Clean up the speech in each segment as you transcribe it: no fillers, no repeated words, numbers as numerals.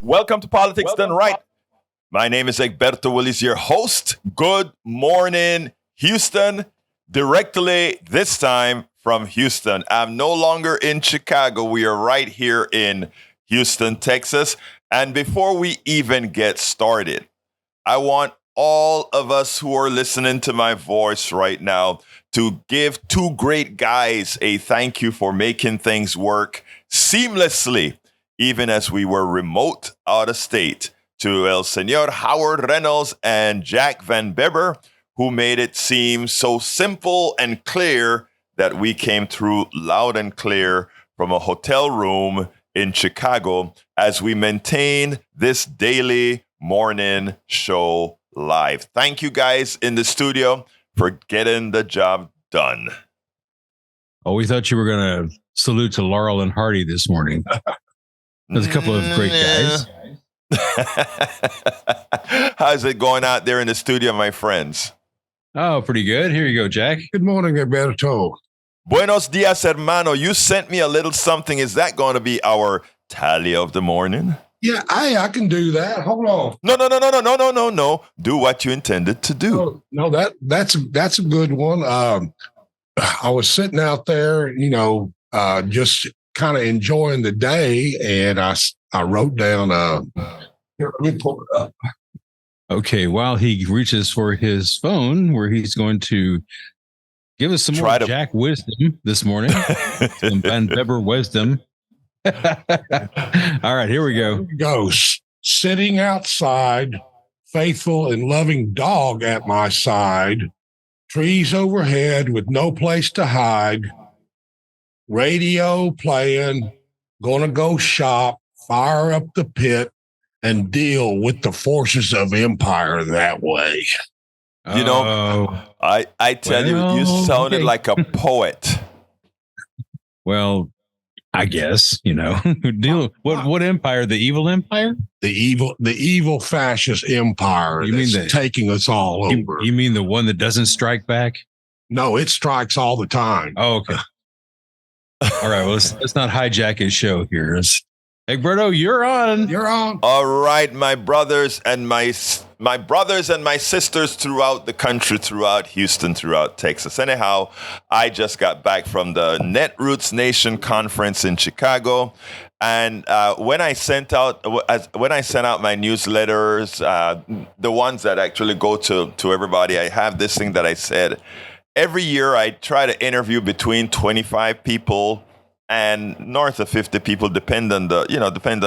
Welcome to Politics Done Right. My name is Egberto Willis, your host. Good morning, Houston. Directly this time from Houston. I'm no longer in Chicago. We are right here in Houston, Texas. And before we even get started, I want all of us who are listening to my voice right now to give two great guys a thank you for making things work seamlessly, even as we were remote out of state, to El Señor Howard Reynolds and Jack Van Beber, who made it seem so simple and clear that we came through loud and clear from a hotel room in Chicago as we maintain this daily morning show live. Thank you guys in the studio for getting the job done. Oh, we thought you were going to salute to Laurel and Hardy this morning. There's a couple of great guys. How's it going out there in the studio, my friends? Oh, pretty good. Here you go, Jack. Good morning, Alberto. Buenos dias, hermano. You sent me a little something. Is that going to be our tally of the morning? Yeah, I can do that. Hold on. No. Do what you intended to do. No, that's a good one. I was sitting out there, just kind of enjoying the day, and I wrote down. Here, let me pull it up. Okay, while he reaches for his phone, where he's going to give us some more Jack wisdom this morning, some Van Beber wisdom. All right, here we go. Here we go. Sitting outside, faithful and loving dog at my side, trees overhead with no place to hide, radio playing, gonna go shop, fire up the pit, and deal with the forces of empire that way. You know, I tell you sounded like a poet. Well, I guess, deal. What empire? The evil empire? The evil fascist empire. You mean taking us all over? You mean the one that doesn't strike back? No, it strikes all the time. Oh, okay. All right. Well, let's not hijack his show here. Egberto, you're on. You're on. All right, my brothers and my sisters throughout the country, throughout Houston, throughout Texas. Anyhow, I just got back from the Netroots Nation conference in Chicago, and when I sent out my newsletters, the ones that actually go to everybody, I have this thing that I said. Every year, I try to interview between 25 people and north of 50 people, depend on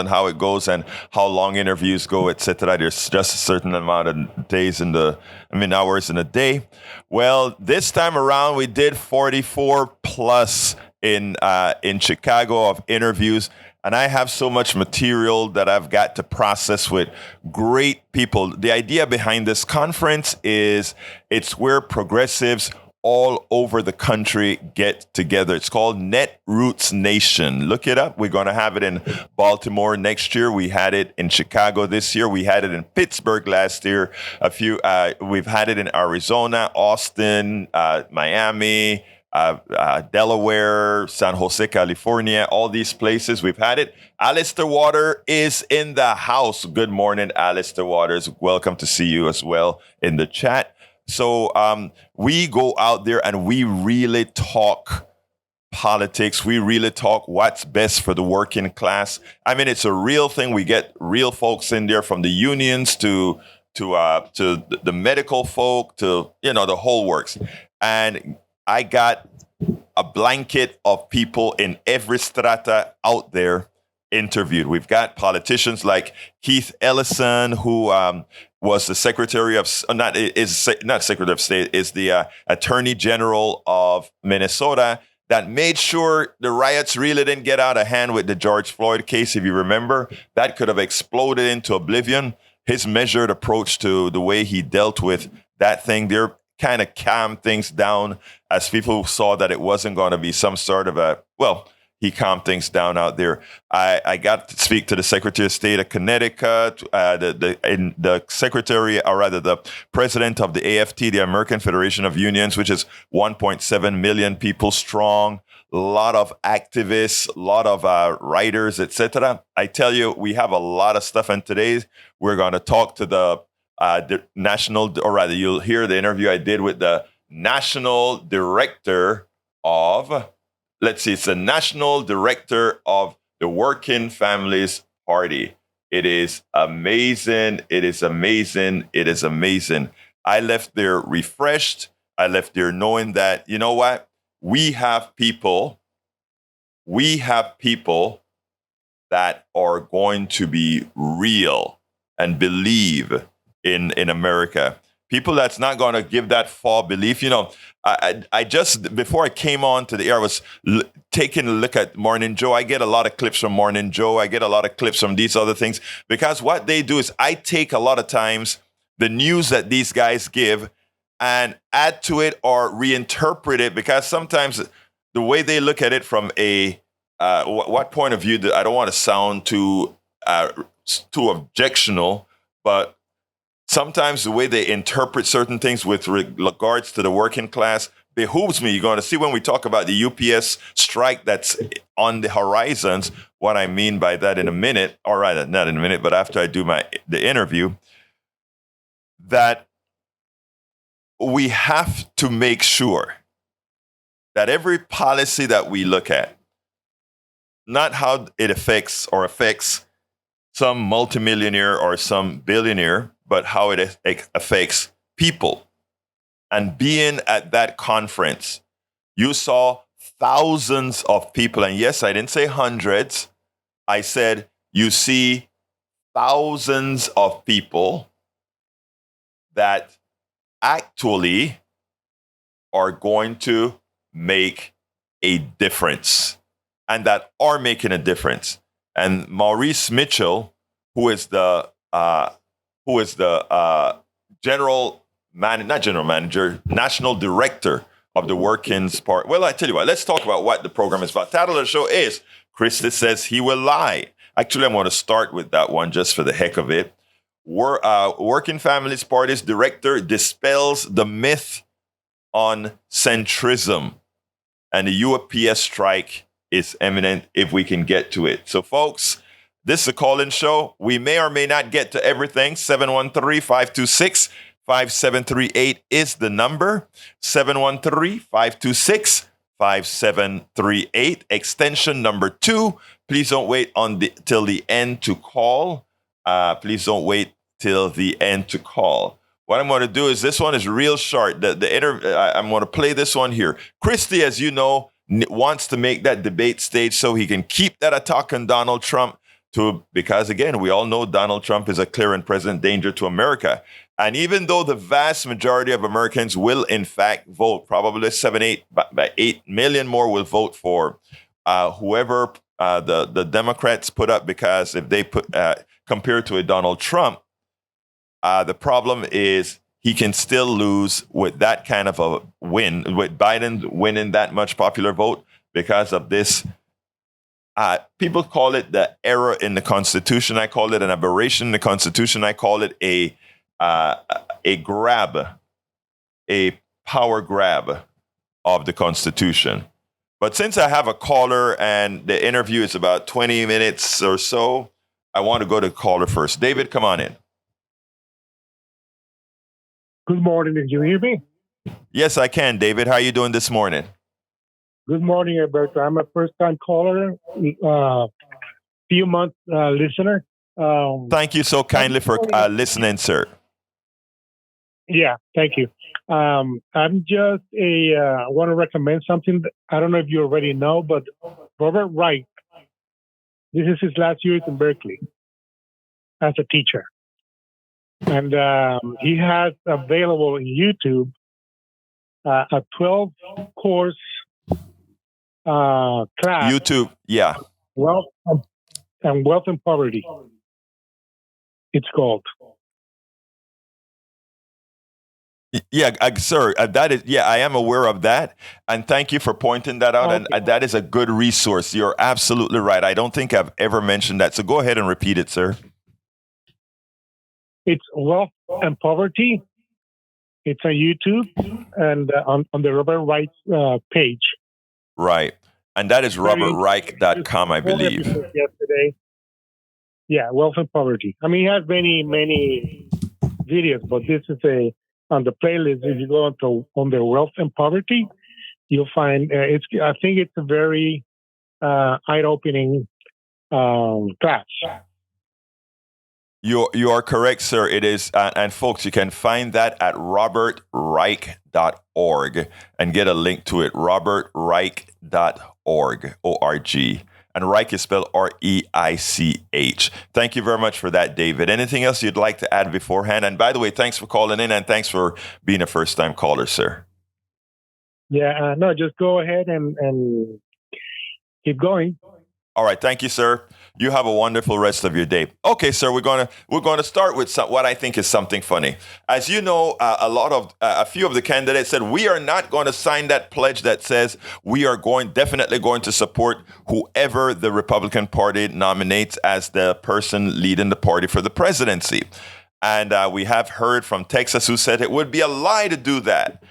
how it goes and how long interviews go, etc. There's just a certain amount of hours in a day. Well, this time around, we did 44 plus in Chicago of interviews. And I have so much material that I've got to process with great people. The idea behind this conference is it's where progressives all over the country get together. It's called Netroots Nation. Look it up. We're going to have it in Baltimore next year. We had it in Chicago this year. We had it in Pittsburgh last year. We've had it in Arizona, Austin, Miami, Delaware, San Jose, California, all these places. We've had it. Alistair Water is in the house. Good morning, Alistair Waters. Welcome to see you as well in the chat. So we go out there and we really talk politics. We really talk what's best for the working class. I mean, it's a real thing. We get real folks in there, from the unions to the medical folk to, the whole works. And I got a blanket of people in every strata out there interviewed. We've got politicians like Keith Ellison, who was the Secretary of Secretary of State, is the Attorney General of Minnesota, that made sure the riots really didn't get out of hand with the George Floyd case. If you remember, that could have exploded into oblivion. His measured approach to the way he dealt with that thing there kind of calmed things down as people saw that it wasn't going to be some sort of he calmed things down out there. I got to speak to the Secretary of State of Connecticut, the president of the AFT, the American Federation of Unions, which is 1.7 million people strong. a lot of activists, a lot of writers, etc. I tell you, we have a lot of stuff. And today we're going to talk to the national, or rather, you'll hear the interview I did with the national director of, let's see, it's the national director of the Working Families Party. It is amazing. It is amazing. It is amazing. I left there refreshed. I left there knowing that, you know what? We have people that are going to be real and believe in America. People that's not going to give that false belief. You know, I just, before I came on to the air, I was taking a look at Morning Joe. I get a lot of clips from Morning Joe. I get a lot of clips from these other things, because what they do is I take a lot of times the news that these guys give and add to it or reinterpret it, because sometimes the way they look at it from a, what point of view, I don't want to sound too objectional, but sometimes the way they interpret certain things with regards to the working class behooves me. You're going to see when we talk about the UPS strike that's on the horizons, what I mean by that in a minute, or rather, not in a minute, but after I do the interview, that we have to make sure that every policy that we look at, not how it affects some multimillionaire or some billionaire, but how it affects people. And being at that conference, you saw thousands of people. And yes, I didn't say hundreds. I said you see thousands of people that actually are going to make a difference, and that are making a difference. And Maurice Mitchell, who is the national director of the Working's Party. Well, I tell you what, let's talk about what the program is about. Title of the show is Christie Says He Will Lie. Actually, I'm going to start with that one just for the heck of it. Working Families Party's director dispels the myth on centrism, and the UPS strike is imminent if we can get to it. So, folks, this is a call-in show. We may or may not get to everything. 713-526-5738 is the number. 713-526-5738, extension number 2. Please don't wait till the end to call. Please don't wait till the end to call. What I'm going to do is, this one is real short. I'm going to play this one here. Christie, as you know, wants to make that debate stage so he can keep that attack on Donald Trump, because, again, we all know Donald Trump is a clear and present danger to America. And even though the vast majority of Americans will, in fact, vote, probably 8 million more will vote for whoever the Democrats put up, because if they put compared to a Donald Trump, the problem is he can still lose with that kind of a win, with Biden winning that much popular vote, because of this. People call it the error in the Constitution. I call it an aberration in the Constitution. I call it a power grab of the Constitution. But since I have a caller and the interview is about 20 minutes or so, I want to go to the caller first. David, come on in. Good morning. Did you hear me? Yes, I can, David. How are you doing this morning? Good morning, Alberto. I'm a first-time caller, few months listener. Thank you so kindly for listening, sir. Yeah, thank you. I'm just I want to recommend something. I don't know if you already know, but Robert Wright, this is his last year in Berkeley as a teacher. And he has available on YouTube a 12-course class. YouTube, yeah. Wealth and Poverty. It's called. Yeah, sir. That is, yeah, I am aware of that, and thank you for pointing that out. Okay. And that is a good resource. You're absolutely right. I don't think I've ever mentioned that. So go ahead and repeat it, sir. It's Wealth and Poverty. It's on YouTube and on the Robert Wright page. Right. And that is robertreich.com, I believe. Yesterday. Yeah, wealth and poverty. I mean, he has many videos, but this is on the playlist. If you go on the wealth and poverty, you'll find I think it's a very eye-opening class. You are correct, sir. It is, and folks, you can find that at robertreich.org and get a link to it. robertreich.org, O-R-G. And Reich is spelled R-E-I-C-H. Thank you very much for that, David. Anything else you'd like to add beforehand? And by the way, thanks for calling in and thanks for being a first-time caller, sir. Yeah, no, just go ahead and keep going. All right, thank you, sir. You have a wonderful rest of your day. Okay, sir, we're going to start with what I think is something funny. As you know, a few of the candidates said we are not going to sign that pledge that says we are definitely going to support whoever the Republican Party nominates as the person leading the party for the presidency. And we have heard from Texas who said it would be a lie to do that.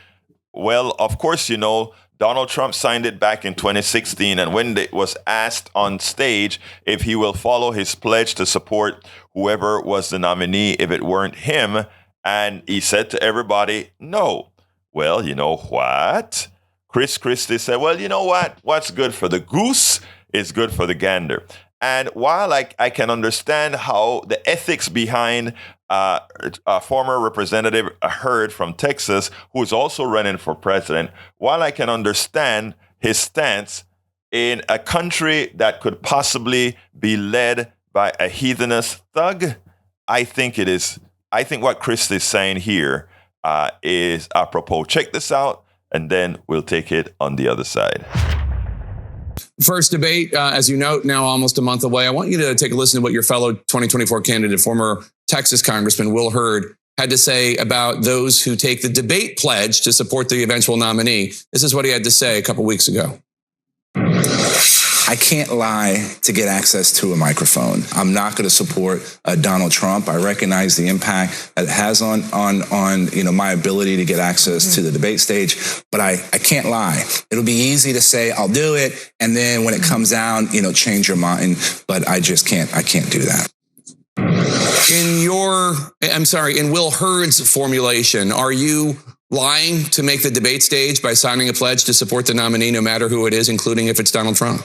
Well, of course, you know, Donald Trump signed it back in 2016, and when it was asked on stage if he will follow his pledge to support whoever was the nominee if it weren't him, and he said to everybody, no. Well, you know what? Christie said, well, you know what? What's good for the goose is good for the gander. And while I can understand how the ethics behind a former Representative Hurd from Texas, who is also running for president, while I can understand his stance in a country that could possibly be led by a heathenous thug, I think what Christie is saying here is apropos. Check this out, and then we'll take it on the other side. First debate, as you note, now almost a month away. I want you to take a listen to what your fellow 2024 candidate, former Texas Congressman Will Hurd, had to say about those who take the debate pledge to support the eventual nominee. This is what he had to say a couple weeks ago. I can't lie to get access to a microphone. I'm not going to support Donald Trump. I recognize the impact that it has on my ability to get access to the debate stage, but I can't lie. It'll be easy to say I'll do it, and then when it comes down, change your mind. But I just can't. I can't do that. In Will Hurd's formulation, are you lying to make the debate stage by signing a pledge to support the nominee, no matter who it is, including if it's Donald Trump?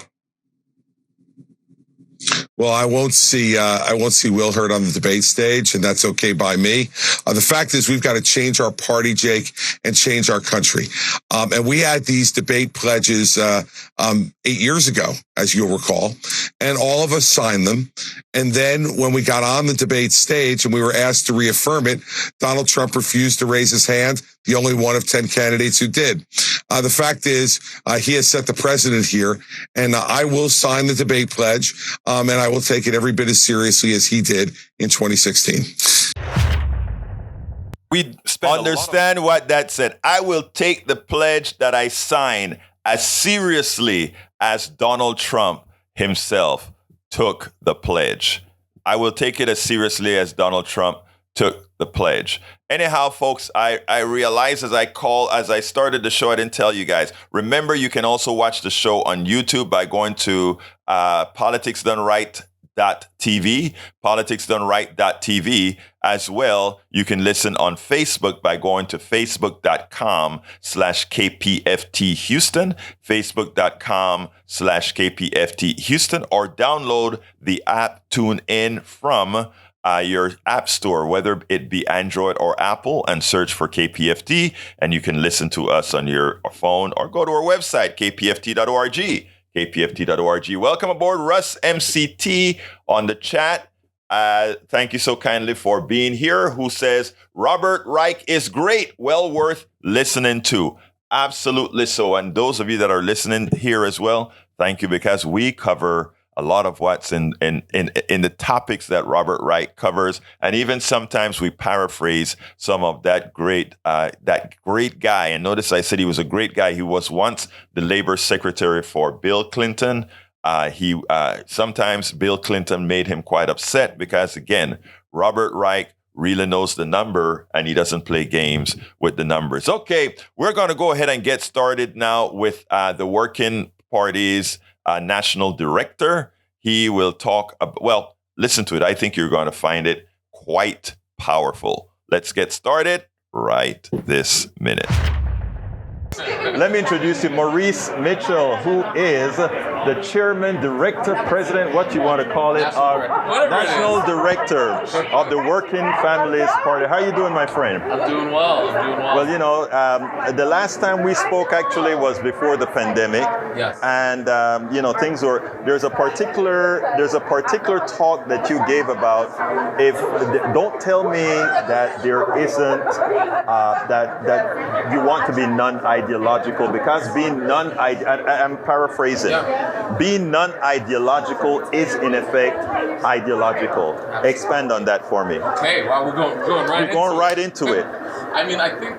Well, I won't see Will Hurd on the debate stage, and that's okay by me. The fact is, we've got to change our party, Jake, and change our country. And we had these debate pledges 8 years ago, as you'll recall, and all of us signed them. And then when we got on the debate stage and we were asked to reaffirm it, Donald Trump refused to raise his hand, the only one of 10 candidates who did. The fact is, he has set the precedent here, and I will sign the debate pledge, and I will take it every bit as seriously as he did in 2016. We understand what that said. I will take the pledge that I signed as seriously as Donald Trump himself took the pledge. I will take it as seriously as Donald Trump took the pledge. Anyhow, folks, I realized as I started the show, I didn't tell you guys. Remember, you can also watch the show on YouTube by going to politicsdoneright.tv, as well. You can listen on Facebook by going to facebook.com/KPFT Houston, facebook.com/KPFT Houston, or download the app TuneIn from your app store, whether it be Android or Apple, and search for KPFT, and you can listen to us on your phone or go to our website, kpft.org. kpft.org. Welcome aboard, Russ MCT on the chat. Thank you so kindly for being here. Who says, Robert Reich is great, well worth listening to. Absolutely so. And those of you that are listening here as well, thank you, because we cover a lot of what's in the topics that Robert Reich covers, and even sometimes we paraphrase some of that great guy. And notice I said he was a great guy. He was once the labor secretary for Bill Clinton. Sometimes Bill Clinton made him quite upset because, again, Robert Reich really knows the number, and he doesn't play games with the numbers. Okay, we're going to go ahead and get started now with the working Party's national director. He will talk about, listen to it. I think you're going to find it quite powerful. Let's get started right this minute. Let me introduce you, Maurice Mitchell, who is the chairman, director, president, what you want to call it, national director of the Working Families Party. How are you doing, my friend? I'm doing well. Well, you know, the last time we spoke actually was before the pandemic. Yes. And you know, there's a particular talk that you gave about don't tell me that there isn't that you want to be non-ideological, because being I'm paraphrasing. Yeah. Being non-ideological is in effect ideological. Expand on that for me. Okay, well, we're going right into it. I mean, I think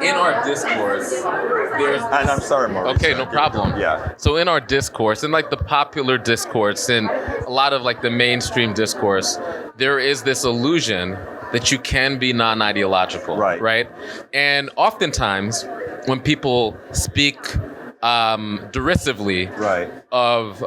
in our discourse, and I'm sorry, Maurice. Okay, no problem. Yeah. So in our discourse, in like the popular discourse, and a lot of like the mainstream discourse, there is this illusion that you can be non-ideological. Right? And oftentimes, when people speak derisively of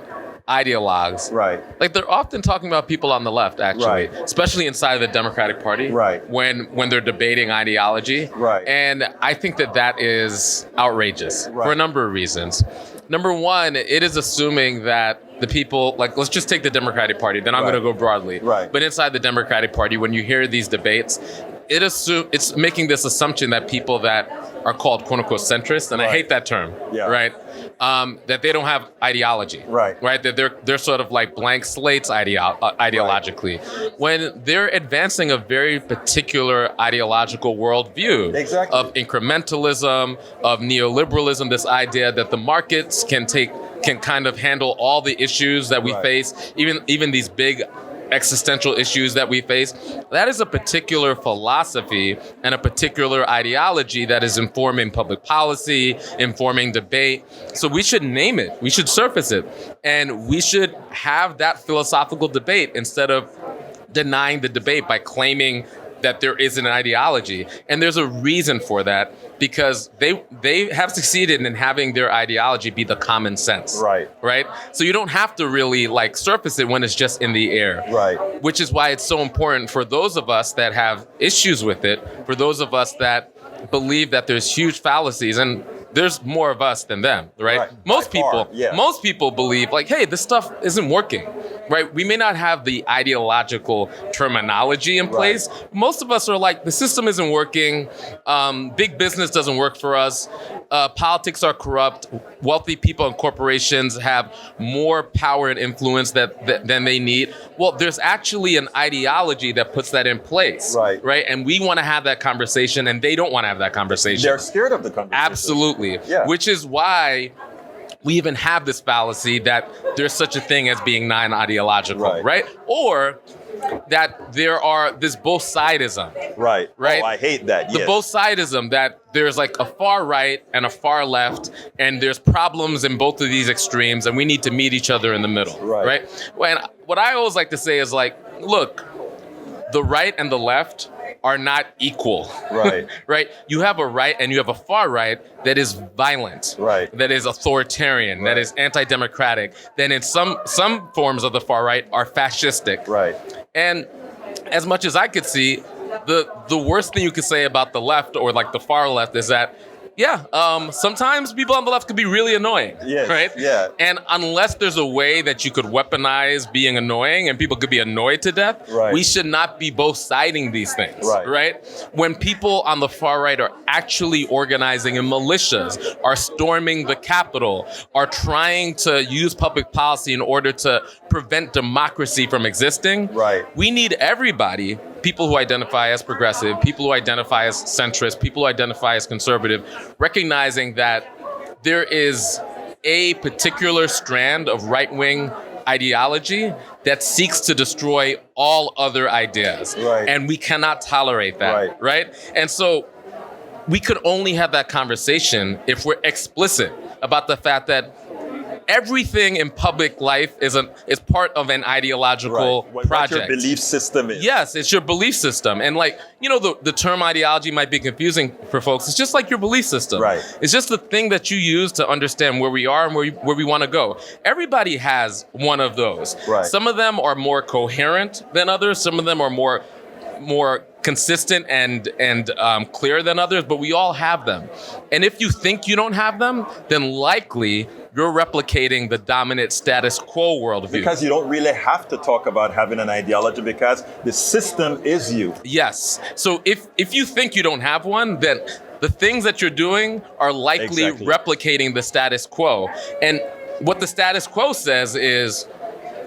ideologues, like they're often talking about people on the left, actually, especially inside of the Democratic Party, when they're debating ideology, and I think that is outrageous for a number of reasons. Number one, it is assuming that the people, like, let's just take the Democratic Party, then I'm going to go broadly. But inside the Democratic Party, when you hear these debates, it's making this assumption that people that are called quote unquote centrist, and I hate that term, that they don't have ideology, that they're sort of like blank slates ideologically, when they're advancing a very particular ideological worldview of incrementalism, of neoliberalism, this idea that the markets can kind of handle all the issues that we face, even these big existential issues that we face. That is a particular philosophy and a particular ideology that is informing public policy, informing debate. So we should name it, we should surface it, and we should have that philosophical debate instead of denying the debate by claiming that there is an ideology. And there's a reason for that, because they have succeeded in having their ideology be the common sense. Right? So you don't have to really like surface it when it's just in the air. Which is why it's so important for those of us that have issues with it, for those of us that believe that there's huge fallacies, and there's more of us than them, right? Most people believe like, hey, this stuff isn't working, right? We may not have the ideological terminology in place. Most of us are like, the system isn't working. Big business doesn't work for us. Politics are corrupt. Wealthy people and corporations have more power and influence than they need. Well, there's actually an ideology that puts that in place, right? And we want to have that conversation, and they don't want to have that conversation. They're scared of the conversation. Absolutely. Yeah. Which is why we even have this fallacy that there's such a thing as being non-ideological, right? Or that there are this both sidism. Right? Oh, I hate that. The both sidism, that there's like a far right and a far left, and there's problems in both of these extremes, and we need to meet each other in the middle. Right? And what I always like to say is like, look, the right and the left are not equal. Right? You have a right and you have a far right that is violent, that is authoritarian, that is anti-democratic, then in some forms of the far right are fascistic. And as much as I could see, the worst thing you could say about the left or like the far left is that sometimes people on the left could be really annoying, right? And unless there's a way that you could weaponize being annoying and people could be annoyed to death, we should not be both siding these things, right? When people on the far right are actually organizing in militias, are storming the Capitol, are trying to use public policy in order to prevent democracy from existing, we need everybody, people who identify as progressive, people who identify as centrist, people who identify as conservative, recognizing that there is a particular strand of right-wing ideology that seeks to destroy all other ideas. And we cannot tolerate that, right? And so we could only have that conversation if we're explicit about the fact that everything in public life is part of an ideological project. What your belief system is. Yes, it's your belief system. And like, the term ideology might be confusing for folks. It's just like your belief system. Right. It's just the thing that you use to understand where we are and where we want to go. Everybody has one of those. Right. Some of them are more coherent than others. Some of them are more consistent and clear than others, but we all have them. And if you think you don't have them, then likely you're replicating the dominant status quo worldview. Because you don't really have to talk about having an ideology because the system is you. Yes. So if you think you don't have one, then the things that you're doing are likely replicating the status quo. And what the status quo says is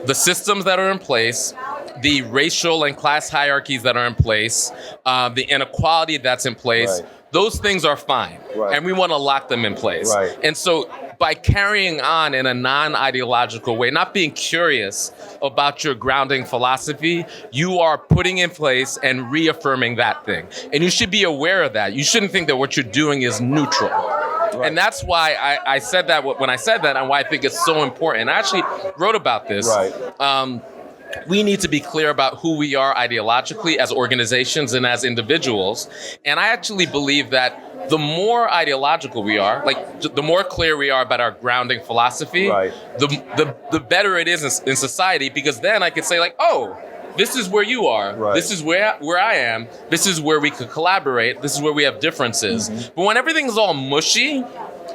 the systems that are in place, the racial and class hierarchies that are in place, the inequality that's in place, those things are fine. Right. And we want to lock them in place. Right. And so by carrying on in a non-ideological way, not being curious about your grounding philosophy, you are putting in place and reaffirming that thing. And you should be aware of that. You shouldn't think that what you're doing is neutral. Right. And that's why I said that when I said that and why I think it's so important. I actually wrote about this. Right. We need to be clear about who we are ideologically as organizations and as individuals. And I actually believe that the more ideological we are, like the more clear we are about our grounding philosophy, the better it is in society, because then I could say like, oh, this is where you are. Right. This is where I am. This is where we could collaborate. This is where we have differences. Mm-hmm. But when everything's all mushy,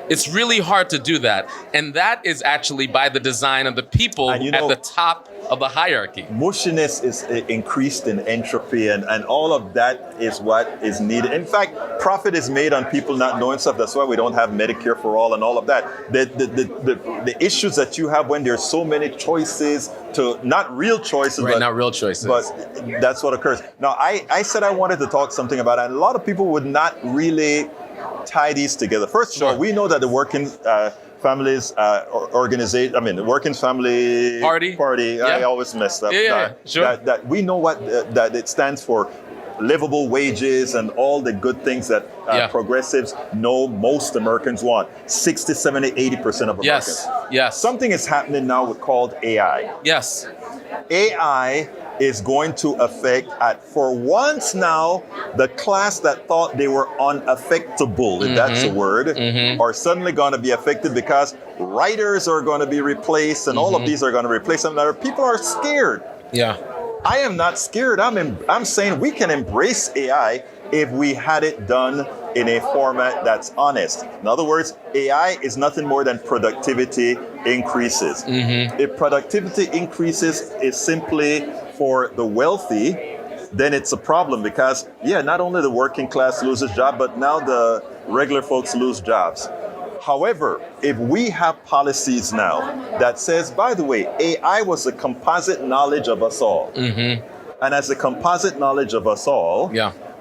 it's really hard to do that. And that is actually by the design of the people at the top of the hierarchy. Mushiness is increased in entropy, and all of that is what is needed. In fact, profit is made on people not knowing stuff. That's why we don't have Medicare for all and all of that. The issues that you have when there's so many choices to not real choices. Right, not real choices. But that's what occurs. Now, I said I wanted to talk something about it, and a lot of people would not really tie these together. First of all, we know that the working families organization, the working family party. I always messed up. Sure. That we know what that it stands for. Livable wages and all the good things that progressives know most Americans want. 60, 70, 80% of Americans. Yes. Something is happening now called AI. Yes. AI is going to affect, for once now, the class that thought they were unaffectable, if that's a word, are suddenly going to be affected because writers are going to be replaced and all of these are going to replace them. People are scared. Yeah. I am not scared. I'm saying we can embrace AI if we had it done in a format that's honest. In other words, AI is nothing more than productivity increases. If productivity increases is simply for the wealthy, then it's a problem because, not only the working class loses job, but now the regular folks lose jobs. However, if we have policies now that says, by the way, AI was a composite knowledge of us all. And as a composite knowledge of us all,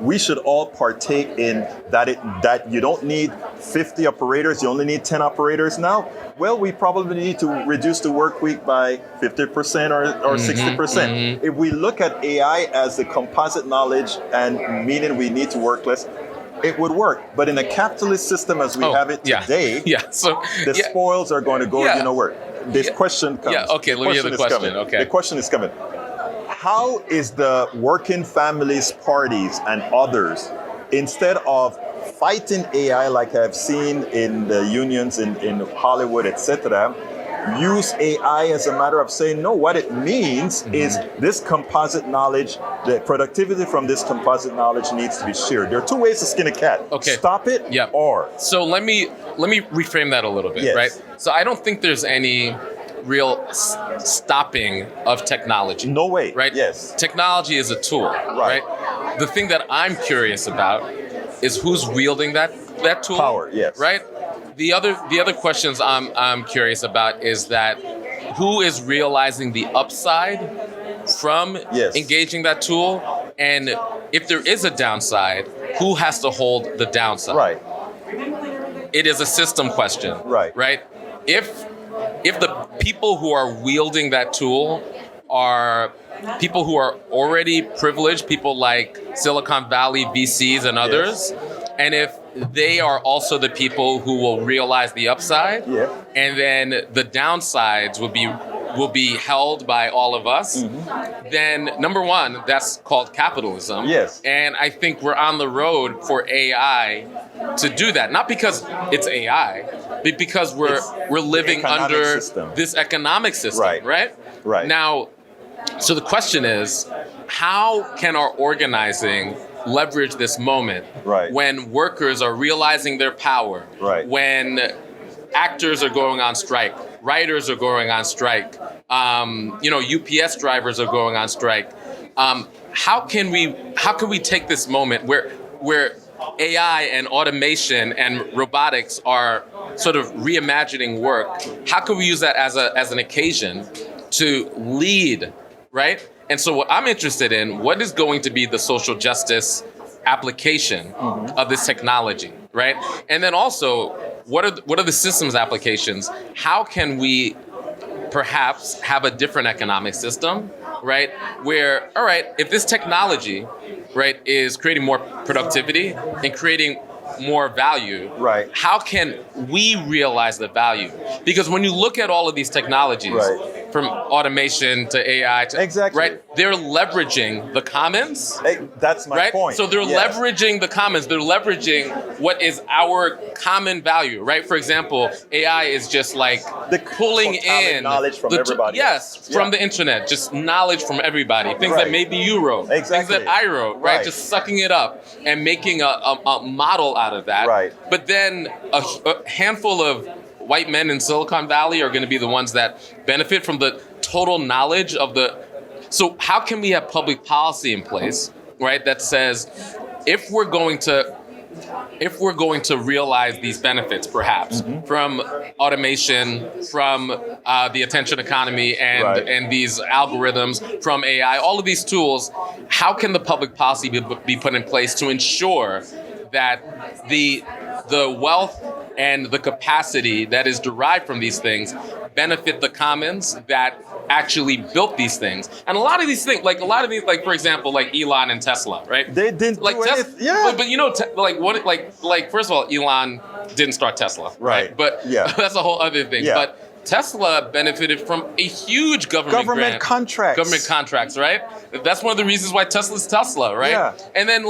we should all partake in that you don't need 50 operators, you only need 10 operators now. Well, we probably need to reduce the work week by 50% or 60%. If we look at AI as the composite knowledge and meaning we need to work less, it would work. But in a capitalist system as we have it today, so the spoils are going to go, where? This question comes. Let me hear the question. Okay. The question is coming. How is the working families parties and others, instead of fighting AI like I've seen in the unions in Hollywood, etc., use AI as a matter of saying, no, what it means is this composite knowledge, the productivity from this composite knowledge needs to be shared. There are two ways to skin a cat. Okay. Stop it or. So let me reframe that a little bit, right? So I don't think there's any real stopping of technology. No way. Right? Yes. Technology is a tool, right? The thing that I'm curious about is who's wielding that tool. Power, yes. Right? The other questions I'm curious about is that who is realizing the upside from engaging that tool, and if there is a downside, who has to hold the downside? Right. It is a system question. Right? If the people who are wielding that tool are people who are already privileged, people like Silicon Valley VCs and others, and if they are also the people who will realize the upside, and then the downsides will be held by all of us, then number one, that's called capitalism. Yes. And I think we're on the road for AI to do that. Not because it's AI, but because we're living under this economic system, right? Now, so the question is, how can our organizing leverage this moment when workers are realizing their power, when actors are going on strike, writers are going on strike, UPS drivers are going on strike. How can we take this moment where AI and automation and robotics are sort of reimagining work? How can we use that as an occasion to lead, right? And so what I'm interested in, what is going to be the social justice application of this technology, right? And then also, what are the systems applications? How can we perhaps have a different economic system, right? Where, all right, if this technology, right, is creating more productivity and creating more value, how can we realize the value? Because when you look at all of these technologies, from automation to AI to they're leveraging the commons. That's my point. So they're leveraging the commons. They're leveraging what is our common value, right? For example, AI is just like pulling in knowledge from everybody. From the internet, just knowledge from everybody. Things that maybe you wrote, things that I wrote, right? Just sucking it up and making a model out of that. But then a handful of white men in Silicon Valley are going to be the ones that benefit from the total knowledge of the. So how can we have public policy in place, right, that says if we're going to realize these benefits, perhaps from automation, from the attention economy, and these algorithms, from AI, all of these tools, how can the public policy be put in place to ensure that the wealth and the capacity that is derived from these things benefit the commons that actually built these things? And a lot of these things, for example, like Elon and Tesla, right? They didn't do anything. But you know, first of all, Elon didn't start Tesla, right? But that's a whole other thing. Yeah. But Tesla benefited from a huge government contracts, right? That's one of the reasons why Tesla's Tesla, right? Yeah. And then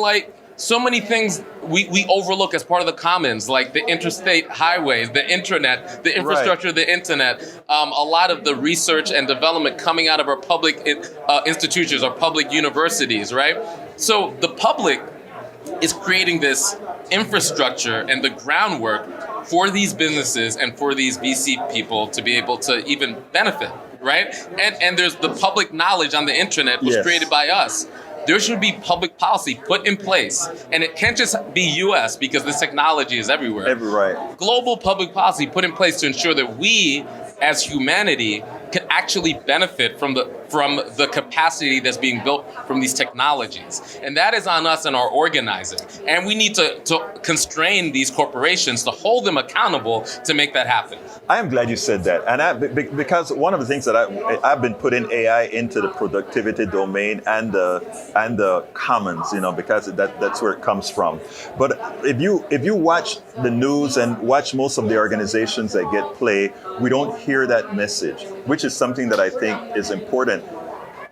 so many things we overlook as part of the commons, like the interstate highways, the intranet, the infrastructure of the internet, a lot of the research and development coming out of our public institutions, our public universities, right? So the public is creating this infrastructure and the groundwork for these businesses and for these VC people to be able to even benefit, right? And there's the public knowledge on the internet was created by us. There should be public policy put in place. And it can't just be US because this technology is everywhere. Global public policy put in place to ensure that we, as humanity, can actually benefit from the capacity that's being built from these technologies. And that is on us and our organizing. And we need to constrain these corporations to hold them accountable to make that happen. I am glad you said that. And because one of the things that I've been putting AI into the productivity domain and the commons, because that's where it comes from. But if you watch the news and watch most of the organizations that get play, we don't hear that message, which is something that I think is important.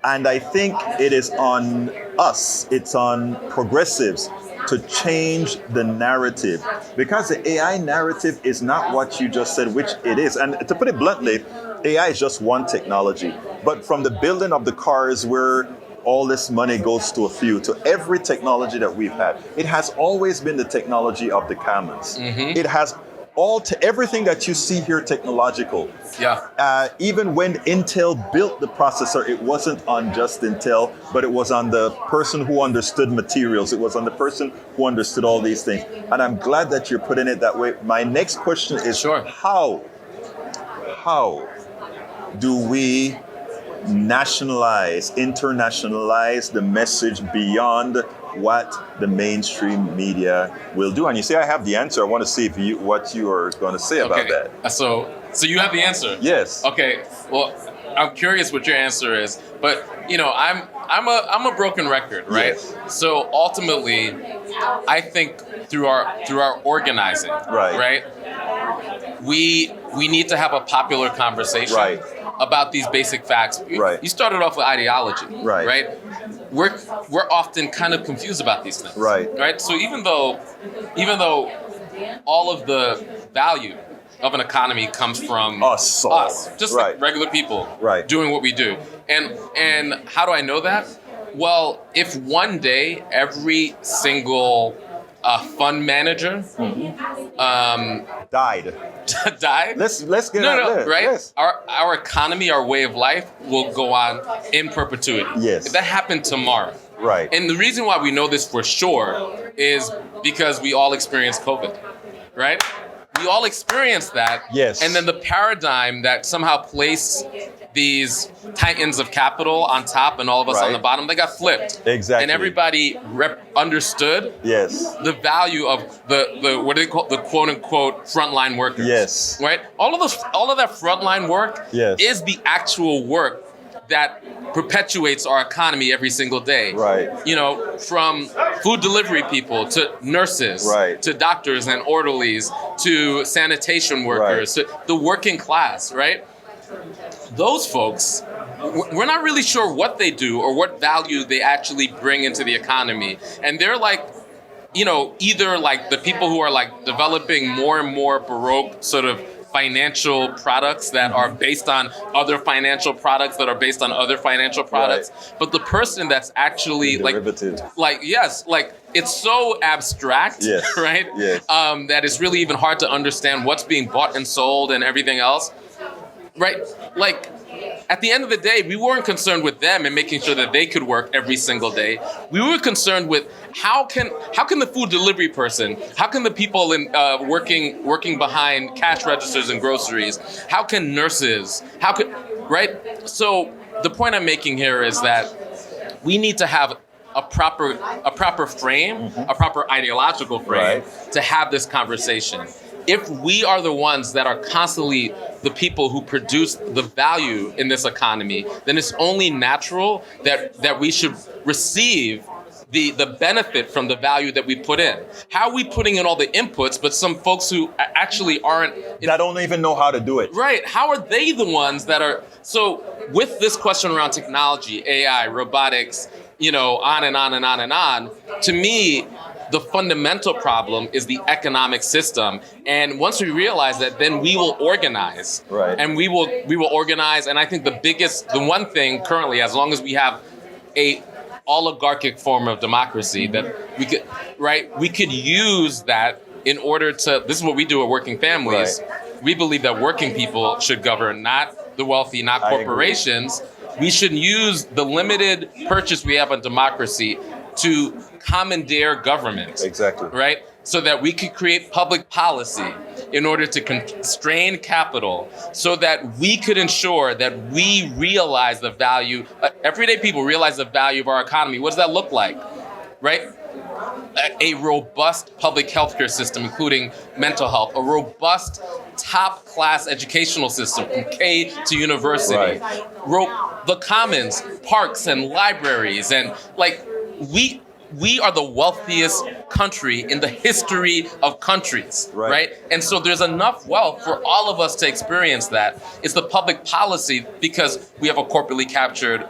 And I think it is on us, it's on progressives to change the narrative, because the AI narrative is not what you just said, which it is. And to put it bluntly, AI is just one technology. But from the building of the cars where all this money goes to a few, to every technology that we've had, it has always been the technology of the commons. It has everything that you see here technological. Even when Intel built the processor, it wasn't on just Intel, but it was on the person who understood materials. It was on the person who understood all these things. And I'm glad that you're putting it that way. My next question is, how do we internationalize the message beyond what the mainstream media will do? And you say I have the answer. I want to see what you are going to say about that. So you have the answer? Yes. Okay. Well, I'm curious what your answer is. But I'm a broken record, right? Yes. So ultimately, I think through our organizing, right? We need to have a popular conversation about these basic facts. You started off with ideology, right? We're often kind of confused about these things, right? So even though all of the value of an economy comes from us, just like regular people doing what we do. And how do I know that? Well, if one day every single fund manager died. Let's get out there. Right? Yes. Our economy, our way of life will go on in perpetuity. Yes. If that happened tomorrow. Right. And the reason why we know this for sure is because we all experienced COVID, right? We all experienced that. Yes. And then the paradigm that somehow placed these titans of capital on top and all of us on the bottom, they got flipped. Exactly. And everybody understood the value of the what do they call the quote unquote frontline workers. Yes. Right? All of that frontline work is the actual work that perpetuates our economy every single day. Right. From food delivery people to nurses, to doctors and orderlies, to sanitation workers, to the working class, right? Those folks, we're not really sure what they do or what value they actually bring into the economy. And they're like, either like the people who are like developing more and more Baroque sort of financial products that are based on other financial products that are based on other financial products. But the person that's actually it's so abstract, right? Yes. That it's really even hard to understand what's being bought and sold and everything else. Right? Like, at the end of the day, we weren't concerned with them and making sure that they could work every single day. We were concerned with how can the food delivery person, how can the people in working behind cash registers and groceries, how can nurses, right? So the point I'm making here is that we need to have a proper frame, a proper ideological frame to have this conversation. If we are the ones that are constantly the people who produce the value in this economy, then it's only natural that we should receive the benefit from the value that we put in. How are we putting in all the inputs, but some folks who actually aren't... that don't even know how to do it. Right. How are they the ones that are... So with this question around technology, AI, robotics, on and on and on and on, to me, the fundamental problem is the economic system. And once we realize that, then we will organize. Right. And we will organize. And I think the one thing currently, as long as we have a oligarchic form of democracy, that we could use that in order to, this is what we do at Working Families. We believe that working people should govern, not the wealthy, not corporations. We should use the limited purchase we have on democracy to commandeer government. Exactly. Right? So that we could create public policy in order to constrain capital so that we could ensure that we realize the value, everyday people realize the value of our economy. What does that look like? Right? A robust public healthcare system, including mental health, a robust top-class educational system from K to university, the commons, parks and libraries, and we are the wealthiest country in the history of countries, right? And so there's enough wealth for all of us to experience that. It's the public policy, because we have a corporately captured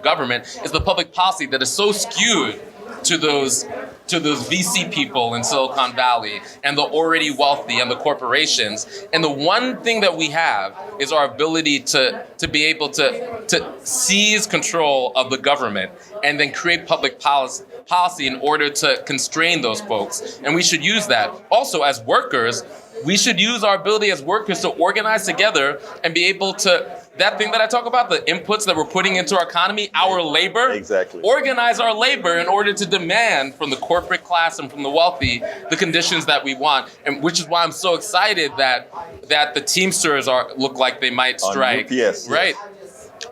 government. It's the public policy that is so skewed to those VC people in Silicon Valley and the already wealthy and the corporations. And the one thing that we have is our ability to be able to seize control of the government and then create public policy in order to constrain those folks. And we should use that. Also, as workers, we should use our ability as workers to organize together and be able to, that thing that I talk about, the inputs that we're putting into our economy, our labor, organize our labor in order to demand from the corporate class and from the wealthy the conditions that we want. And which is why I'm so excited that the Teamsters look like they might strike. On UPS, right?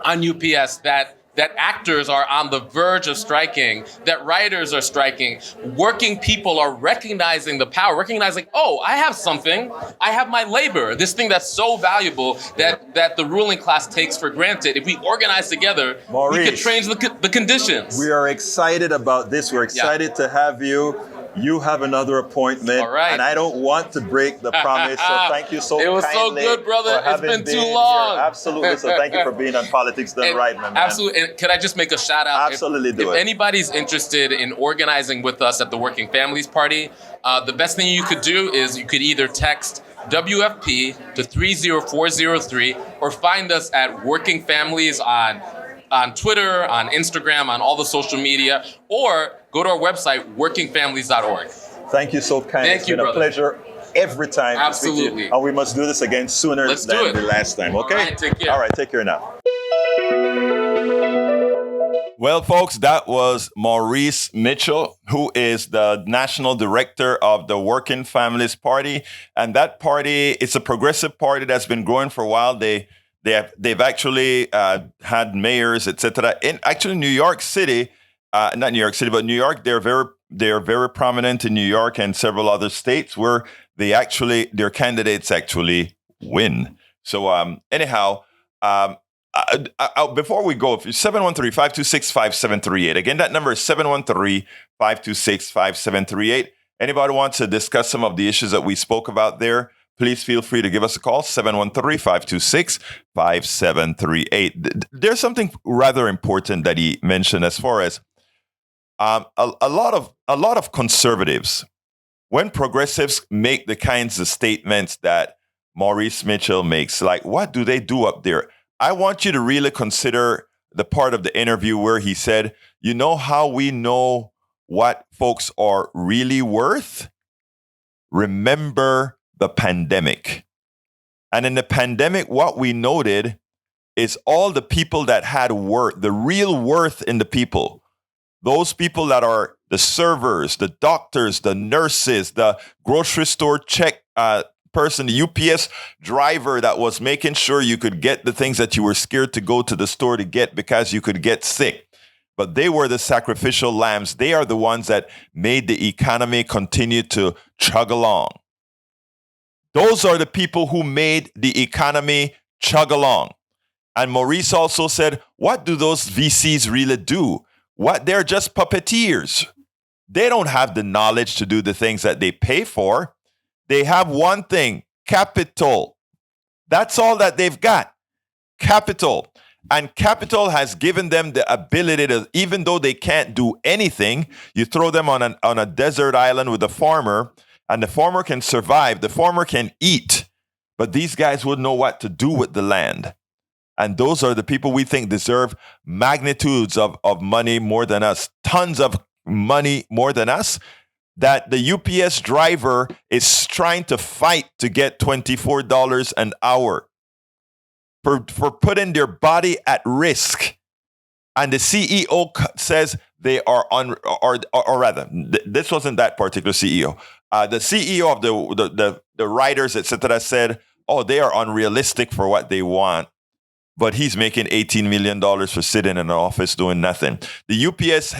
On UPS, that that actors are on the verge of striking, that writers are striking. Working people are recognizing the power, recognizing, oh, I have something. I have my labor, this thing that's so valuable that the ruling class takes for granted. If we organize together, Maurice, we could change the conditions. We are excited about this. We're excited to have you. You have another appointment, all right. And I don't want to break the promise. So thank you so It was kindly so good, brother. for It's been having too long. Here. Absolutely. So thank you for being on Politics Done Right, my man. Absolutely. And could I just make a shout out? Absolutely, If anybody's interested in organizing with us at the Working Families Party, the best thing you could do is you could either text WFP to 30403 or find us at Working Families on Twitter, on Instagram, on all the social media, or go to our website, workingfamilies.org. Thank you so kindly. Thank you, it's been brother. a pleasure every time. Absolutely. And we must do this again sooner than the last time, okay? All right, take care. All right, take care now. Well, folks, that was Maurice Mitchell, who is the national director of the Working Families Party. And that party, it's a progressive party that's been growing for a while. They've actually had mayors, etc. In actually New York City, not New York City, but New York, they're very prominent in New York and several other states where their candidates actually win. So anyhow, before we go, 713-526-5738. Again, that number is 713-526-5738. Anybody wants to discuss some of the issues that we spoke about there? Please feel free to give us a call, 713-526-5738. There's something rather important that he mentioned as far as a lot of conservatives, when progressives make the kinds of statements that Maurice Mitchell makes, like, what do they do up there? I want you to really consider the part of the interview where he said, you know how we know what folks are really worth? Remember the pandemic. And in the pandemic, what we noted is all the people that had worth, the real worth in the people, those people that are the servers, the doctors, the nurses, the grocery store check person, the UPS driver that was making sure you could get the things that you were scared to go to the store to get because you could get sick. But they were the sacrificial lambs. They are the ones that made the economy continue to chug along. Those are the people who made the economy chug along. And Maurice also said, what do those VCs really do? They're just puppeteers. They don't have the knowledge to do the things that they pay for. They have one thing, capital. That's all that they've got, capital. And capital has given them the ability to, even though they can't do anything, you throw them on a desert island with a farmer, and the farmer can survive. The farmer can eat, but these guys wouldn't know what to do with the land. And those are the people we think deserve magnitudes of money more than us, tons of money more than us, that the UPS driver is trying to fight to get $24 an hour for putting their body at risk. And the CEO says they are or rather, this wasn't that particular CEO. The CEO of the writers, etc., said, oh, they are unrealistic for what they want. But he's making $18 million for sitting in an office doing nothing. The UPS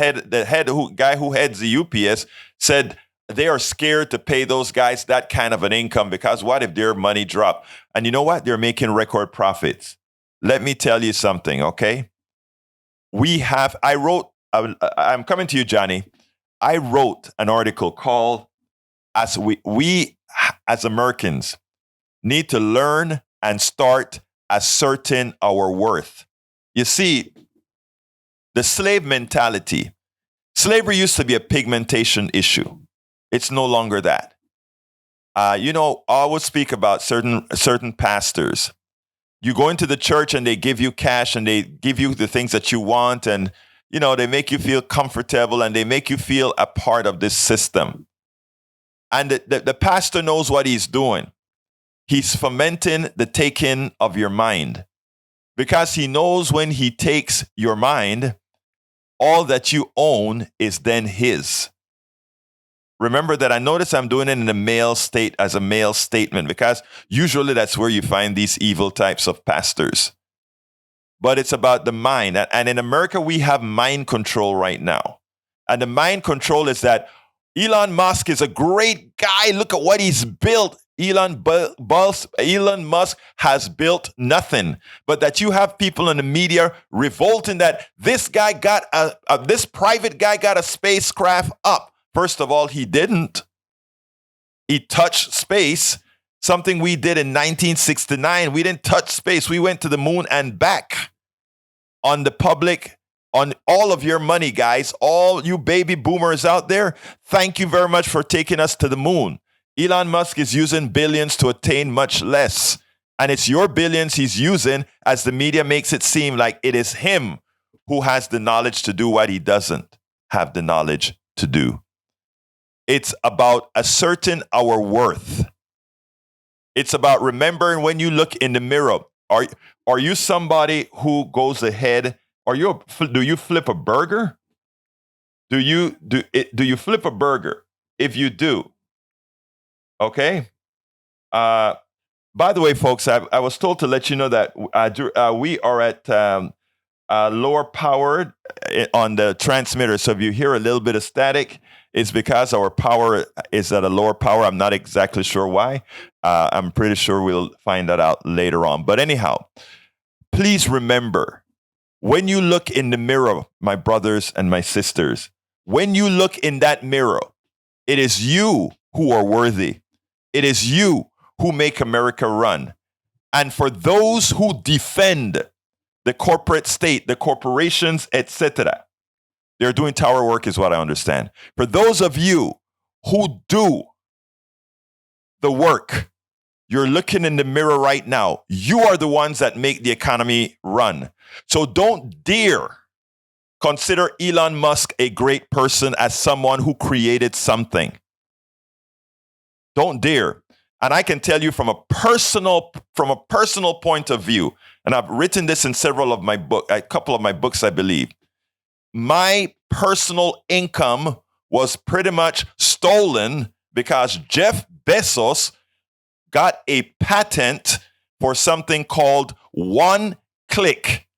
guy who heads the UPS said they are scared to pay those guys that kind of an income because what if their money drop? And you know what? They're making record profits. Let me tell you something, okay? I'm coming to you, Johnny. I wrote an article called "As we as Americans need to learn and start asserting our worth." You see, the slave mentality. Slavery used to be a pigmentation issue. It's no longer that. I would speak about certain pastors. You go into the church and they give you cash and they give you the things that you want, and they make you feel comfortable and they make you feel a part of this system. And the pastor knows what he's doing. He's fomenting the taking of your mind, because he knows when he takes your mind, all that you own is then his. Remember that I notice I'm doing it in a male state as a male statement, because usually that's where you find these evil types of pastors. but it's about the mind. And in America, we have mind control right now. And the mind control is that Elon Musk is a great guy. Look at what he's built. Elon Musk has built nothing, but that you have people in the media revolting that this guy got this private guy got a spacecraft up. First of all, he didn't. He touched space, something we did in 1969. We didn't touch space. We went to the moon and back on the public, on all of your money, guys, all you baby boomers out there. Thank you very much for taking us to the moon. Elon Musk is using billions to attain much less. And it's your billions he's using, as the media makes it seem like it is him who has the knowledge to do what he doesn't have the knowledge to do. It's about asserting our worth. It's about remembering when you look in the mirror. Are you somebody who goes ahead? Do you flip a burger? Do you flip a burger? If you do, okay. By the way, folks, I was told to let you know that we are at lower powered on the transmitter. So if you hear a little bit of static, it's because our power is at a lower power. I'm not exactly sure why. I'm pretty sure we'll find that out later on. But anyhow, please remember, when you look in the mirror, my brothers and my sisters, when you look in that mirror, it is you who are worthy. It is you who make America run. And for those who defend the corporate state, the corporations, etc., they're doing tower work is what I understand. For those of you who do the work, you're looking in the mirror right now. You are the ones that make the economy run. So don't dare consider Elon Musk a great person as someone who created something. Don't dare. And I can tell you from a personal point of view, and I've written this in a couple of my books, I believe. My personal income was pretty much stolen because Jeff Bezos got a patent for something called one click,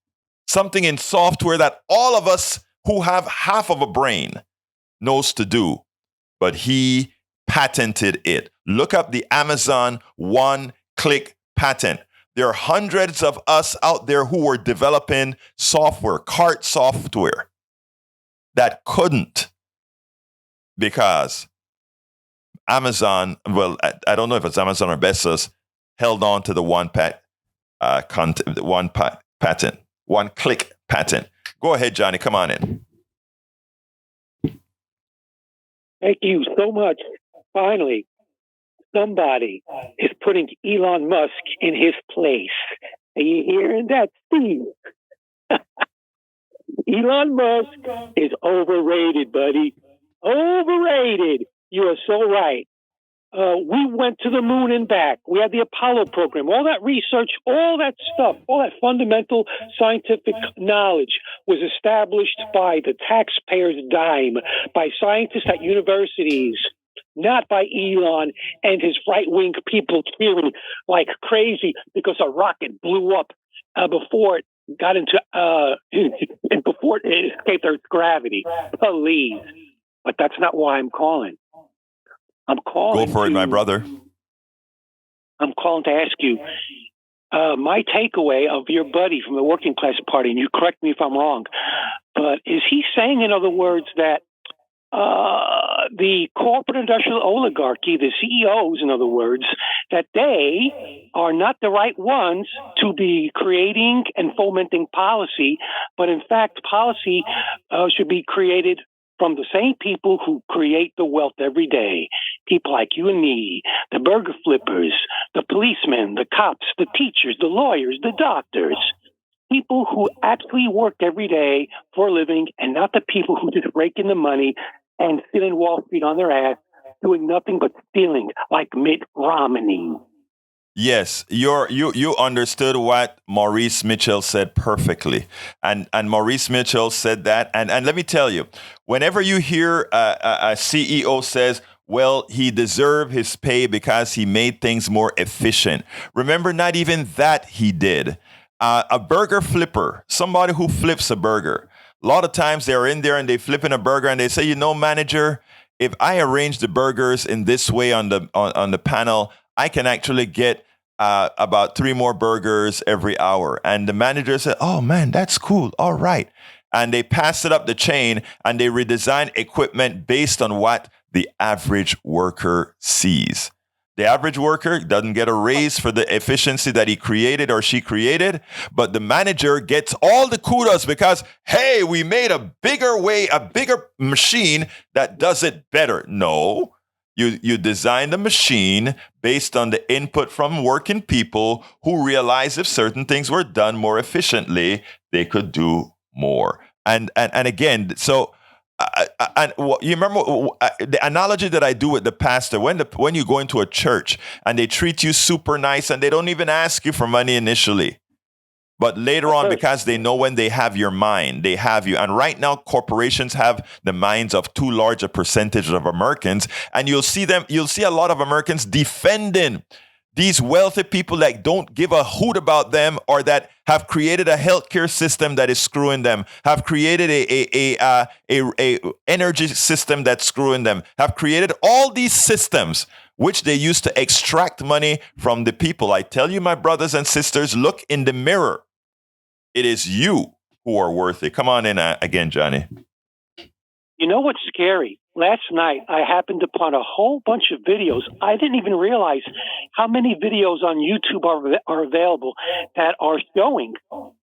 something in software that all of us who have half of a brain knows to do, but he patented it. Look up the Amazon one click patent. There are hundreds of us out there who were developing software, cart software, that couldn't, because Amazon, well, I don't know if it's Amazon or Bezos, held on to the one patent, one click patent. Go ahead, Johnny, come on in. Thank you so much. Finally, somebody is putting Elon Musk in his place. Are you hearing that, Steve? Elon Musk is overrated, buddy. Overrated. You are so right. We went to the moon and back. We had the Apollo program. All that research, all that stuff, all that fundamental scientific knowledge was established by the taxpayer's dime, by scientists at universities, not by Elon and his right-wing people cheering like crazy because a rocket blew up before it got into and before it escaped Earth's gravity. Please. But that's not why I'm calling. I'm calling. Go for it, my brother. I'm calling to ask you my takeaway of your buddy from the Working Class Party, and you correct me if I'm wrong, but is he saying, in other words, that the corporate industrial oligarchy, the CEOs, in other words, that they are not the right ones to be creating and fomenting policy, but in fact, policy should be created from the same people who create the wealth every day. People like you and me, the burger flippers, the policemen, the cops, the teachers, the lawyers, the doctors. People who actually work every day for a living, and not the people who just rake in the money and sit in Wall Street on their ass doing nothing but stealing, like Mitt Romney. Yes, you understood what Maurice Mitchell said perfectly. And Maurice Mitchell said that. And let me tell you, whenever you hear a CEO says, well, he deserved his pay because he made things more efficient. Remember, not even that he did. A burger flipper, somebody who flips a burger. A lot of times they're in there and they flip in a burger and they say, manager, if I arrange the burgers in this way on the panel, I can actually get about 3 more burgers every hour. And the manager said, oh man, that's cool. All right. And they pass it up the chain and they redesign equipment based on what the average worker sees. The average worker doesn't get a raise for the efficiency that he created or she created, but the manager gets all the kudos because, hey, we made a bigger machine that does it better. No, you design the machine based on the input from working people who realize if certain things were done more efficiently, they could do more. And again, so. You remember the analogy that I do with the pastor when you go into a church and they treat you super nice and they don't even ask you for money initially, but later on, because they know when they have your mind, they have you. And right now, corporations have the minds of too large a percentage of Americans, and you'll see a lot of Americans defending these wealthy people that don't give a hoot about them or that have created a healthcare system that is screwing them, have created a energy system that's screwing them, have created all these systems which they use to extract money from the people. I tell you, my brothers and sisters, look in the mirror. It is you who are worth it. Come on in again, Johnny. You know what's scary? Last night, I happened upon a whole bunch of videos. I didn't even realize how many videos on YouTube are available that are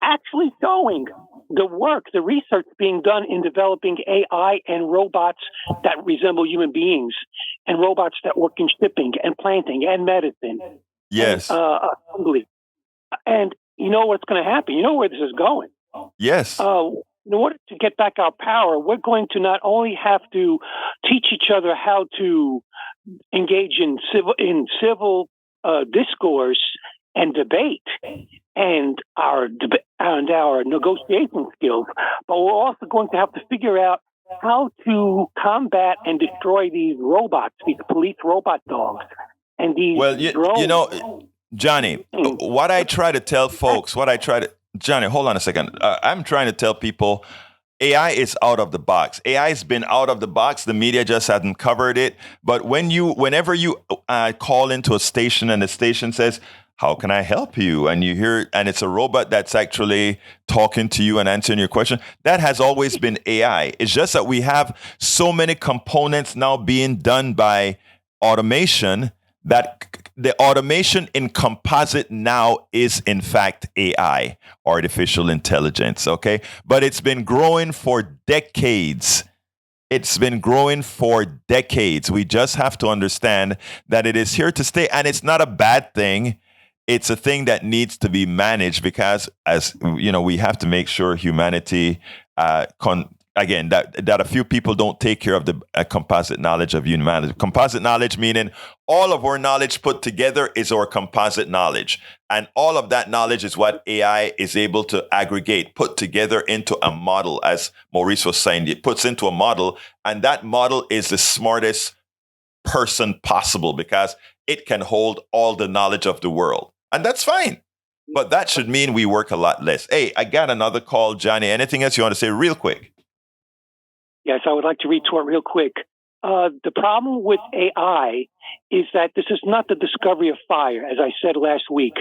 actually showing the work, the research being done in developing AI and robots that resemble human beings and robots that work in shipping and planting and medicine. Yes. And assembly. And you know what's going to happen? You know where this is going? Yes. In order to get back our power, we're going to not only have to teach each other how to engage in civil discourse and debate and our negotiation skills, but we're also going to have to figure out how to combat and destroy these robots, these police robot dogs, and these drones. Johnny, what I try to tell folks, Johnny, hold on a second. I'm trying to tell people AI is out of the box. AI has been out of the box. The media just hasn't covered it. But whenever you call into a station and the station says, how can I help you? And you hear, and it's a robot that's actually talking to you and answering your question. That has always been AI. It's just that we have so many components now being done by automation that the automation in composite now is in fact AI, artificial intelligence, okay? But it's been growing for decades. We just have to understand that it is here to stay, and it's not a bad thing. It's a thing that needs to be managed because, as you know, we have to make sure humanity that a few people don't take care of the composite knowledge of humanity. Composite knowledge meaning all of our knowledge put together is our composite knowledge. And all of that knowledge is what AI is able to aggregate, put together into a model, as Maurice was saying. It puts into a model, and that model is the smartest person possible because it can hold all the knowledge of the world. And that's fine. But that should mean we work a lot less. Hey, I got another call, Johnny. Anything else you want to say real quick? Yes, I would like to retort real quick. The problem with AI is that this is not the discovery of fire, as I said last week.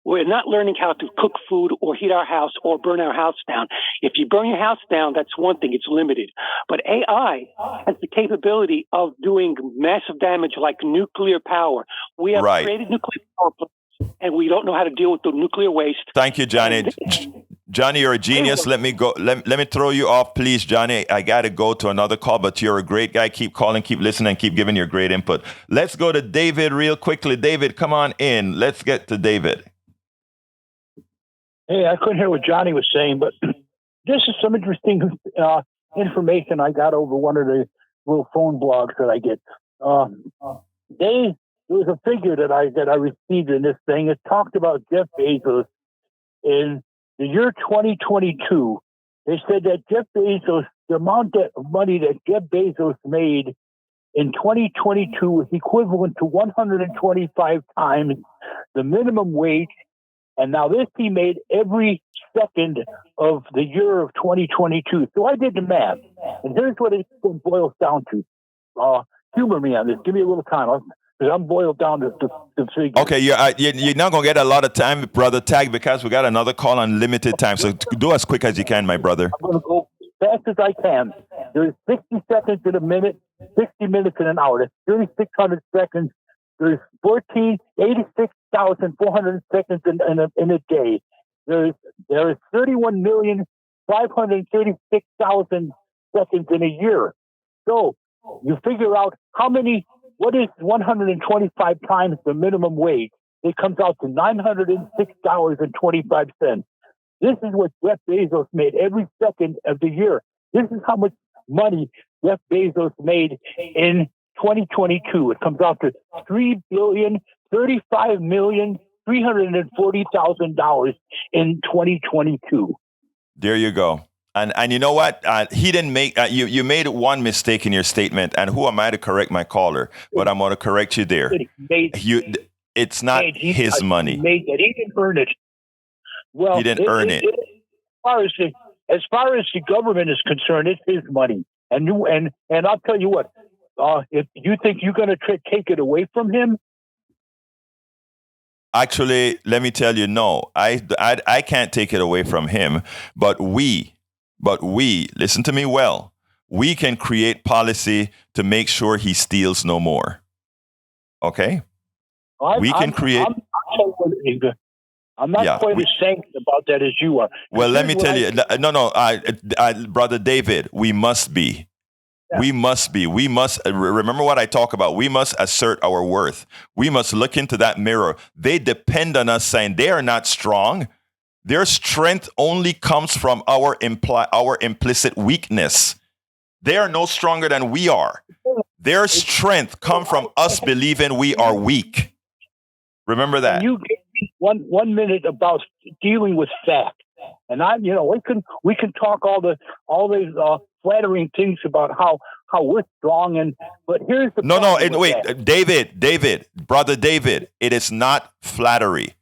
We're not learning how to cook food or heat our house or burn our house down. If you burn your house down, that's one thing. It's limited. But AI has the capability of doing massive damage like nuclear power. We have created nuclear power plants, and we don't know how to deal with the nuclear waste. Thank you, Johnny. Johnny, you're a genius. Let me go. Let me throw you off, please, Johnny. I got to go to another call, but you're a great guy. Keep calling, keep listening, and keep giving your great input. Let's go to David real quickly. David, come on in. Let's get to David. Hey, I couldn't hear what Johnny was saying, but this is some interesting information I got over one of the little phone blogs that I get. There was a figure that I received in this thing. It talked about Jeff Bezos in the year 2022. They said that Jeff Bezos, the amount of money that Jeff Bezos made in 2022 was equivalent to 125 times the minimum wage And now this he made every second of the year of 2022. So I did the math, and here's what it boils down to. Humor me on this. Give me a little time, because I'm boiled down to figures. Okay, you're not going to get a lot of time, Brother Tag, because we got another call on limited time. So do as quick as you can, my brother. I'm going to go fast as I can. There's 60 seconds in a minute, 60 minutes in an hour. That's 3,600 seconds. There's 86,400 seconds in a day. There is 31,536,000 seconds in a year. So you figure out what is 125 times the minimum wage? It comes out to $906.25. This is what Jeff Bezos made every second of the year. This is how much money Jeff Bezos made in 2022. It comes out to $3,035,340,000 in 2022. There you go. And you know what? He didn't make you made one mistake in your statement. And who am I to correct my caller? But I'm going to correct you there. It's not his money. He didn't earn it. Well, he didn't earn it. As far as the government is concerned, it's his money. And I'll tell you what. If you think you're going to take it away from him. Actually, let me tell you, no, I can't take it away from him. But we, listen to me well, we can create policy to make sure he steals no more. Okay? I'm not quite as sanguine about that as you are. Well, let me tell you, Brother David, we must be. Yeah. We must remember what I talk about. We must assert our worth. We must look into that mirror. They depend on us saying they are not strong. Their strength only comes from our implicit weakness. They are no stronger than we are. Their strength comes from us believing we are weak. Remember that. You gave me one minute about dealing with fact. And we can talk all these flattering things about how we're strong, but here's the David, Brother David, it is not flattery.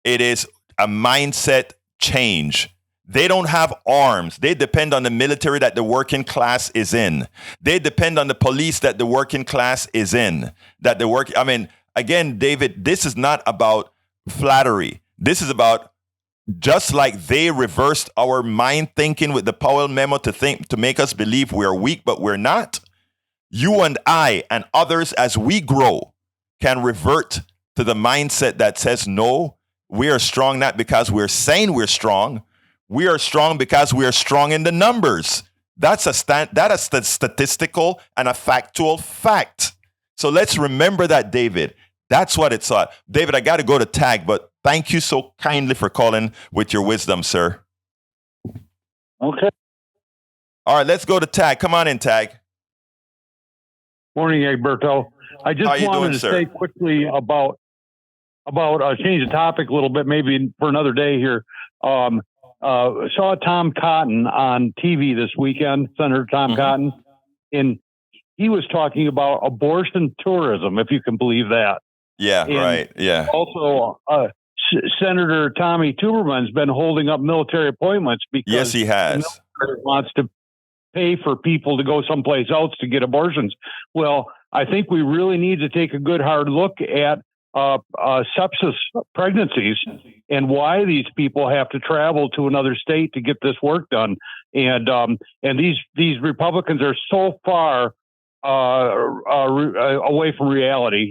It is a mindset change. They don't have arms. They depend on the military that the working class is in. They depend on the police that the working class is in. Again, David, this is not about flattery. This is about, just like they reversed our mind thinking with the Powell memo to make us believe we're weak, but we're not. You and I and others, as we grow, can revert to the mindset that says, no, we are strong not because we're saying we're strong. We are strong because we are strong in the numbers. That is a statistical and a factual fact. So let's remember that, David. That's what it's at. David, I got to go to Tag, but thank you so kindly for calling with your wisdom, sir. Okay. All right, let's go to Tag. Come on in, Tag. Morning, Egberto. I just wanted to say quickly about change the topic a little bit, maybe for another day here. Saw Tom Cotton on TV this weekend, Senator Tom Cotton, and he was talking about abortion tourism, if you can believe that. Yeah, and right. Yeah. Also, Senator Tommy Tuberman's been holding up military appointments because yes, he has. The military wants to pay for people to go someplace else to get abortions. Well, I think we really need to take a good hard look at sepsis pregnancies and why these people have to travel to another state to get this work done. And these Republicans are so far away from reality,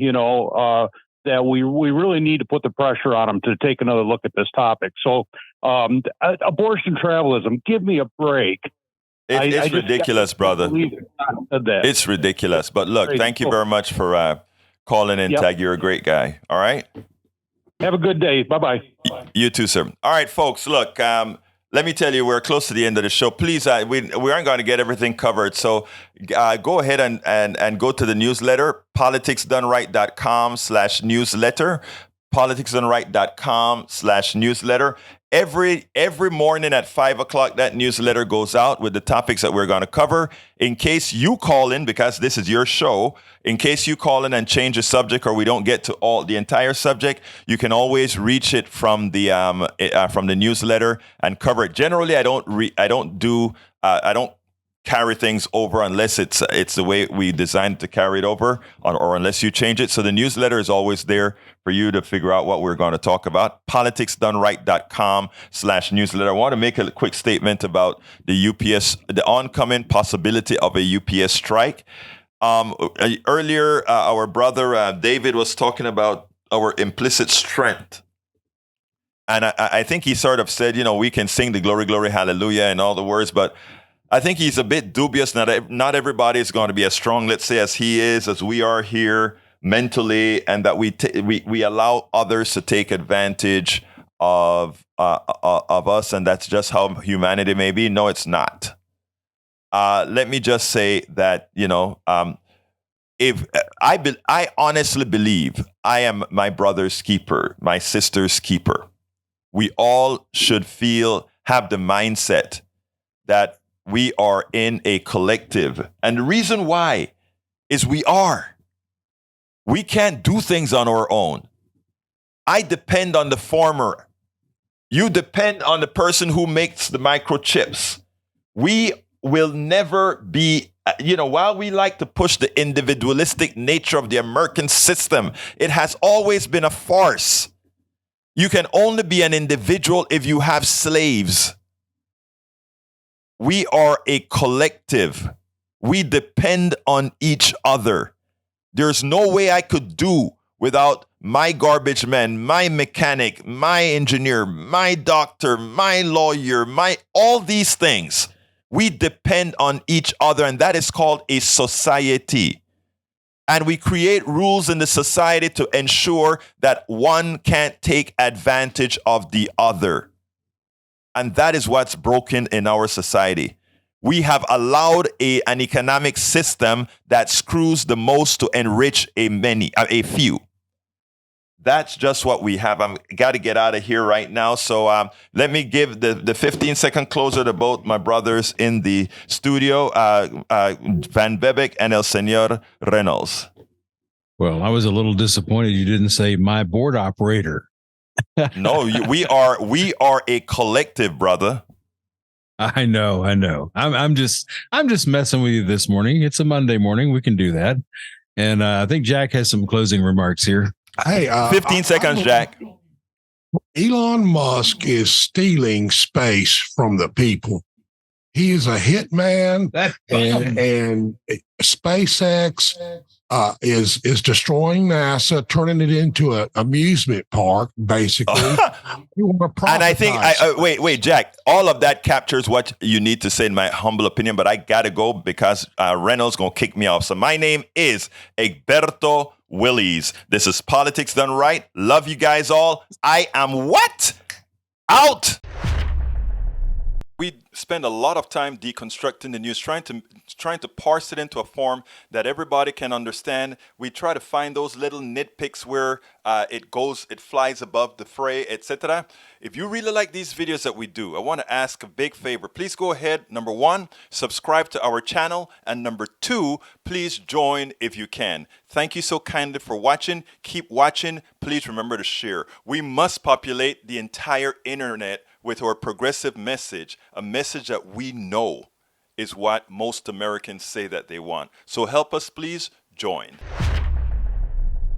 that we really need to put the pressure on them to take another look at this topic. So, abortion travelism, give me a break. It's ridiculous, brother. It's ridiculous. But look, thank you very much for calling in, Tag. You're a great guy. All right. Have a good day. Bye-bye. You too, sir. All right, folks, look, let me tell you, we're close to the end of the show. Please, we aren't going to get everything covered. So go ahead and go to the newsletter, politicsdoneright.com/newsletter, politicsdoneright.com/newsletter. Every morning at 5:00, that newsletter goes out with the topics that we're going to cover. In case you call in, because this is your show, in case you call in and change the subject, or we don't get to the entire subject, you can always reach it from the newsletter and cover it. Generally, I don't carry things over unless it's the way we designed to carry it over, or unless you change it. So the newsletter is always there for you to figure out what we're going to talk about. politicsdoneright.com/newsletter. I want to make a quick statement about the UPS, the oncoming possibility of a UPS strike. Earlier, our brother David was talking about our implicit strength. And I think he sort of said, we can sing the glory, glory, hallelujah and all the words, but I think he's a bit dubious. Not everybody is going to be as strong, let's say, as he is, as we are here mentally, and that we allow others to take advantage of us, and that's just how humanity may be. No, it's not. Let me just say that if I honestly believe I am my brother's keeper, my sister's keeper. We all should have the mindset that we are in a collective. And the reason why is we are. We can't do things on our own. I depend on the farmer. You depend on the person who makes the microchips. We will never be, while we like to push the individualistic nature of the American system, it has always been a farce. You can only be an individual if you have slaves. We are a collective. We depend on each other. There's no way I could do without my garbage man, my mechanic, my engineer, my doctor, my lawyer, all these things. We depend on each other, and that is called a society. And we create rules in the society to ensure that one can't take advantage of the other. And that is what's broken in our society. We have allowed an economic system that screws the most to enrich a few. That's just what we have. I'm got to get out of here right now. So let me give the 15-second closer to both my brothers in the studio, Van Bebeck and El Señor Reynolds. Well, I was a little disappointed you didn't say my board operator. No, we are a collective, brother. I know. I'm just messing with you this morning. It's a Monday morning. We can do that. And I think Jack has some closing remarks here. Hey, 15 seconds, Jack. Elon Musk is stealing space from the people. He is a hitman, and SpaceX is destroying NASA, turning it into an amusement park, basically. And I think, wait, Jack, all of that captures what you need to say, in my humble opinion, but I got to go because Reynolds going to kick me off. So my name is Egberto Willies. This is Politics Done Right. Love you guys all. I am what? Out. We spend a lot of time deconstructing the news, trying to parse it into a form that everybody can understand. We try to find those little nitpicks where it flies above the fray, etc. If you really like these videos that we do, I want to ask a big favor. Please go ahead. Number 1, subscribe to our channel. And number 2, please join if you can. Thank you so kindly for watching. Keep watching. Please remember to share. We must populate the entire internet with our progressive message, a message that we know is what most Americans say that they want. So help us, please join.